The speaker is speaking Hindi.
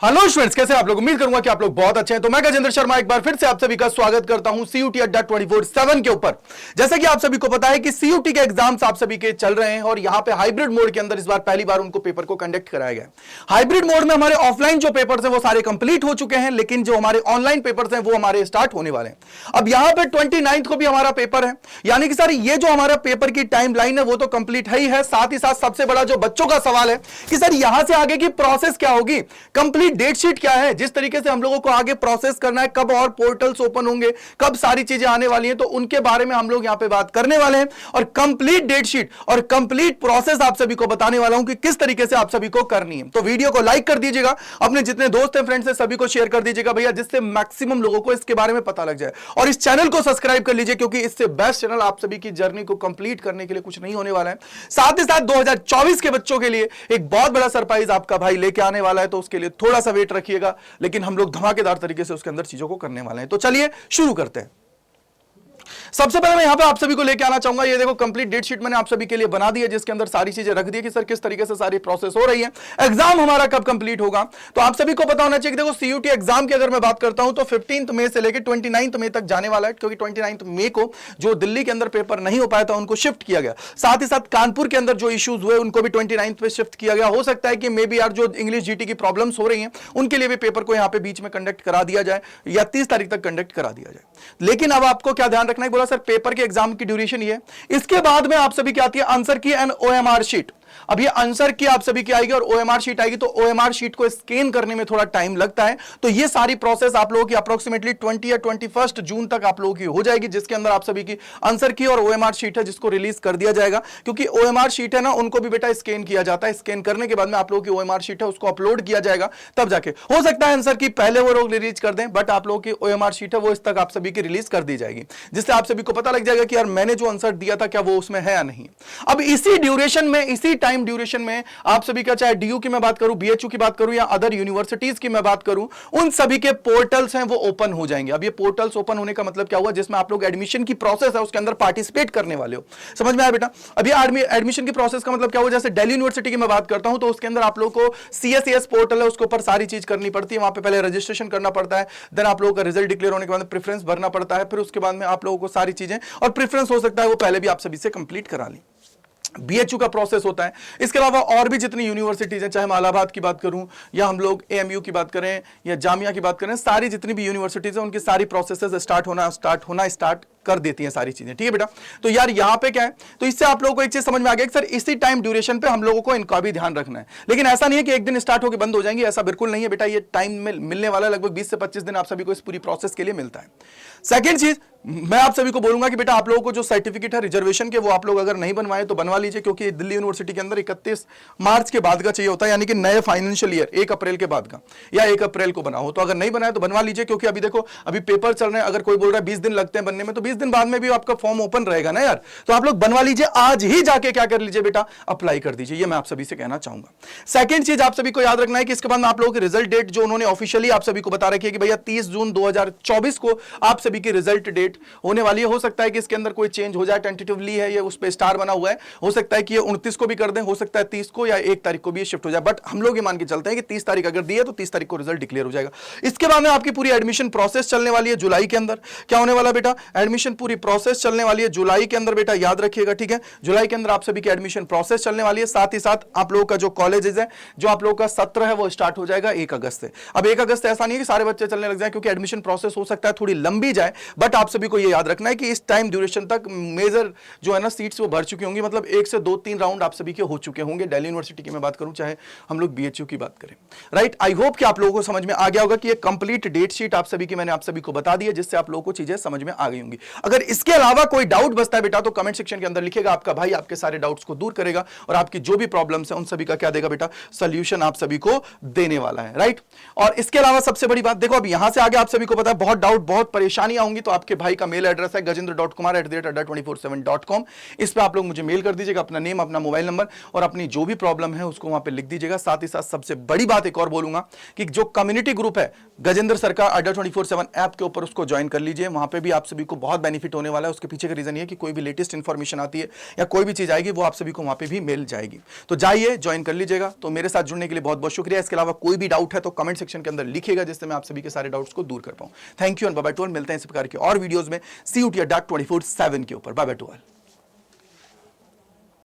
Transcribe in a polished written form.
हेलो स्टूडेंट्स, कैसे आप लोग? उम्मीद करूंगा कि आप लोग बहुत अच्छे हैं। तो मैं गजेंद्र शर्मा एक बार फिर से आप सभी का स्वागत करता हूं सीयूटी अड्डा 24/7 के ऊपर। जैसा कि आप सभी को पता है कि सीयूटी के एग्जाम्स आप सभी के चल रहे हैं और यहां पे हाइब्रिड मोड के अंदर इस बार पहली बार उनको पेपर को कंडक्ट कराया गया। हाइब्रिड मोड में हमारे ऑफलाइन जो पेपर्स हैं वो सारे कंप्लीट हो चुके हैं, लेकिन जो हमारे ऑनलाइन पेपर्स हैं वो हमारे स्टार्ट होने वाले हैं। अब यहां पर 29 को भी हमारा पेपर है, यानी कि सर ये जो हमारा पेपर की टाइम लाइन है वो तो कंप्लीट है ही है। साथ ही साथ सबसे बड़ा जो बच्चों का सवाल है कि सर यहां से आगे की प्रोसेस क्या होगी, कंप्लीट डेट शीट क्या है, जिस तरीके से हम लोगों को आगे प्रोसेस करना है, कब और पोर्टल्स ओपन होंगे, कब सारी चीजें आने वाली हैं, तो उनके बारे में हम लोग यहां पे बात करने वाले हैं और कंप्लीट डेट शीट और कंप्लीट प्रोसेस आप सभी को बताने वाला हूं कि किस तरीके से आप सभी को करनी है। तो वीडियो को लाइक कर दीजिएगा, अपने जितने दोस्त हैं फ्रेंड्स हैं सभी को शेयर कर दीजिएगा भैया, जिससे मैक्सिमम लोगों को इसके बारे में पता लग जाए। और इस चैनल को सब्सक्राइब कर लीजिए, क्योंकि इससे बेस्ट चैनल आप सभी की जर्नी को कंप्लीट करने के लिए कुछ नहीं होने वाला है। साथ ही साथ 2024 के बच्चों के लिए एक बहुत बड़ा सरप्राइज आपका भाई लेके आने वाला है, तो उसके लिए थोड़ा सा वेट रखिएगा, लेकिन हम लोग धमाकेदार तरीके से उसके अंदर चीजों को करने वाले हैं। तो चलिए शुरू करते हैं। सबसे पहले मैं यहां पे आप सभी को लेके आना चाहूंगा, ये देखो कंप्लीट डेट शीट मैंने आप सभी के लिए बना दी है, जिसके अंदर सारी चीजें रख दी है कि सर किस तरीके से सारी प्रोसेस हो रही है, एग्जाम हमारा कब कंप्लीट होगा। तो आप सभी को पता होना चाहिए कि देखो सीयूटी एग्जाम की अगर मैं बात करता हूं तो 15 मई से लेकर 29 मई तक जाने वाला है, क्योंकि 29 मई को जो दिल्ली के अंदर पेपर नहीं हो पाया था उनको शिफ्ट किया गया। साथ ही साथ कानपुर के अंदर जो इश्यूज हुए उनको भी 29 पे शिफ्ट किया गया। हो सकता है कि मे बी यार जो इंग्लिश जीटी की प्रॉब्लम्स हो रही हैं उनके लिए भी पेपर को यहां पे बीच में कंडक्ट करा दिया जाए या 30 तारीख तक कंडक्ट करा दिया जाए। लेकिन अब आपको क्या ध्यान रखना है, बोला सर पेपर के एग्जाम की ड्यूरेशन ये, इसके बाद में आप सभी की आती है आंसर की एंड ओएमआर शीट। अब ये आंसर की आप सभी की आएगी और ओएमआर शीट आएगी, तो ओएमआर शीट को स्कैन करने में थोड़ा टाइम लगता है। तो ये सारी प्रोसेस आप लोगों की अप्रोक्सीमेटली 20 या 21 जून तक आप लोगों की हो जाएगी, जिसके अंदर आप सभी की आंसर की और ओएमआर शीट है जिसको रिलीज कर दिया जाएगा। क्योंकि ओएमआर शीट है ना, उनको भी बेटा स्कैन किया जाता है, स्कैन करने के बाद में आप लोगों की ओएमआर शीट है उसको अपलोड किया जाएगा, तब जाके हो सकता है आंसर की पहले वो लोग रिलीज कर दें, बट आप लोगों की ओएमआर शीट है वो इस तक आप सभी की रिलीज कर दी जाएगी, जिससे आप सभी को पता लग जाएगा कि यार मैंने जो आंसर दिया था क्या वो उसमें है या नहीं। अब इसी ड्यूरेशन में, इसी टाइम ड्यूरेशन में आप सभी का, चाहे डीयू की मैं बात करूं, बीएचयू की बात करूं या अदर यूनिवर्सिटीज की मैं बात करूं, उन सभी के पोर्टल्स हैं वो ओपन हो जाएंगे। अब ये पोर्टल्स ओपन होने का मतलब क्या हुआ, जिसमें आप लोग एडमिशन की प्रोसेस है उसके अंदर पार्टिसिपेट करने वाले हो। समझ में आया बेटा? अभी एडमिशन की प्रोसेस का मतलब क्या हुआ, जैसे दिल्ली यूनिवर्सिटी की मैं बात करता हूं तो उसके अंदर आप लोग को सीएसईएस पोर्टल है, उसके ऊपर सारी चीज करनी पड़ती है। वहां पे पहले रजिस्ट्रेशन करना पड़ता है, देन आप लोगों का रिजल्ट डिक्लेयर होने के बाद प्रेफरेंस भरना पड़ता है, फिर उसके बाद में आप लोगों को सारी चीजें, और प्रेफरेंस हो सकता है वो पहले भी आप सभी से कंप्लीट करा ली। बीएचयू का प्रोसेस होता है। इसके अलावा और भी जितनी यूनिवर्सिटीज हैं, चाहे मैं इलाहाबाद की बात करूं या हम लोग एएमयू की बात करें या जामिया की बात करें, सारी जितनी भी यूनिवर्सिटीज हैं उनकी सारी प्रोसेसेस स्टार्ट कर देती हैं सारी चीजें। ठीक है बेटा? तो यार यहां पे क्या है, तो इससे आप लोगों को एक चीज समझ में आ गया कि सर इसी टाइम ड्यूरेशन पे हम लोगों को इनका भी ध्यान रखना है। लेकिन ऐसा नहीं है कि एक दिन स्टार्ट होकर बंद हो जाएंगे, ऐसा बिल्कुल नहीं है बेटा। ये टाइम में मिलने वाला लगभग 20 से 25 दिन आप सभी को इस पूरी प्रोसेस के लिए मिलता है। सेकेंड चीज मैं आप सभी को बोलूंगा कि बेटा आप लोगों को जो सर्टिफिकेट है रिजर्वेशन के, वो आप लोग अगर नहीं बनवाए तो बनवा लीजिए, क्योंकि दिल्ली यूनिवर्सिटी के अंदर 31 मार्च के बाद का चाहिए होता है, यानी कि नए फाइनेंशियल ईयर 1 अप्रैल के बाद का, या 1 अप्रैल को बना हो। तो अगर नहीं बनाया तो बनवा लीजिए, क्योंकि अभी देखो अभी पेपर चल रहे हैं, अगर कोई बोल रहा है 20 दिन लगते हैं बनने में, तो 20 दिन बाद में भी आपका फॉर्म ओपन रहेगा ना यार। तो आप लोग बनवा लीजिए, आज ही जाके क्या कर लीजिए बेटा, अप्लाई कर दीजिए। ये मैं आप सभी से कहना चाहूंगा। सेकंड चीज आप सभी को याद रखना है कि इसके बाद में आप लोगों की रिजल्ट डेट जो उन्होंने ऑफिशियली आप सभी को बता रखी है कि भैया 30 जून 2024 को आप सभी की रिजल्ट डेट होने वाली है। हो सकता है कि इसके अंदर कोई चेंज हो जाए, टेंटेटिवली है ये, उस पे स्टार बना हुआ है, हो सकता है कि ये 29 को भी कर दें, हो सकता है 30 को या 1 तारीख को भी शिफ्ट हो जाए, बट हम लोग ये मान के चलते हैं कि 30 तारीख अगर दी है तो 30 तारीख को रिजल्ट डिक्लेयर हो जाएगा। इसके बाद में आपकी पूरी एडमिशन प्रोसेस चलने वाली है जुलाई के अंदर। क्या होने वाला बेटा, एडमिशन पूरी प्रोसेस चलने वाली है जुलाई के अंदर बेटा, याद रखिएगा। ठीक है, जुलाई के अंदर आप सभी की एडमिशन प्रोसेस चलने वाली है। साथ ही साथ आप लोगों का जो कॉलेजेस है, जो आप लोगों का सत्र है वो स्टार्ट हो जाएगा 1 अगस्त से। अब 1 अगस्त ऐसा नहीं है कि सारे बच्चे चलने लग जाए, क्योंकि एडमिशन प्रोसेस हो सकता है थोड़ी लंबी जाए, बट आप सभी को ये याद रखना है कि इस टाइम ड्यूरेशन तक मेजर जो है ना सीट्स वो भर चुकी होंगी, मतलब 1 से 2-3 राउंड आप सभी के हो चुके होंगे। दिल्ली यूनिवर्सिटी की मैं बात करूं, चाहे हम लोग बीएचयू की बात करें। राइट, आई होप कि आप लोगों को समझ में आ गया होगा कि ये कंप्लीट डेट शीट आप सभी की मैंने आप सभी को बता दी है, जिससे आप लोगों को चीजें समझ में आ गई होंगी। अगर इसके अलावा कोई डाउट बचता है बेटा तो कमेंट सेक्शन के अंदर लिखेगा, आपका भाई आपके सारे डाउट्स को दूर करेगा और आपकी जो भी प्रॉब्लम्स है उन सभी का क्या देगा बेटा, सोल्यूशन आप सभी को देने वाला है। राइट, और इसके अलावा सबसे बड़ी बात देखो, अब यहां से आगे आप सभी को पता है बहुत डाउट, बहुत परेशानियां होंगी, तो आपके भाई का मेल एड्रेस है gajendra.kumar@adda247.com। इस पे आप लोग मुझे मेल कर दीजिएगा, अपना नेम, अपना मोबाइल नंबर और अपनी जो भी प्रॉब्लम है उसको वहां पे लिख दीजिएगा। साथ ही साथ सबसे बड़ी बात एक और बोलूंगा कि जो कम्युनिटी ग्रुप है गजेंद्र सर का अड्डा 24/7 ऐप के ऊपर, उसको ज्वाइन कर लीजिए। वहां पे भी आप सभी को बहुत बहुत बेनिफिट होने वाला है। उसके पीछे का रीजन ये कि कोई भी लेटेस्ट इंफॉर्मेशन आती है या कोई भी चीज आएगी वो आप सभी को वहां पे भी मिल जाएगी। तो जाइए ज्वाइन कर लीजिएगा। तो मेरे साथ जुड़ने के लिए बहुत बहुत शुक्रिया। इसके अलावा कोई भी डाउट है तो कमेंट सेक्शन के अंदर लिखिएगा, जिससे मैं आप सभी के सारे डाउट्स को दूर कर पाऊं। Thank you and bye bye to all. मिलते हैं इस प्रकार के और वीडियोस में CUT अड्डा 24/7 के ऊपर। Bye bye to all.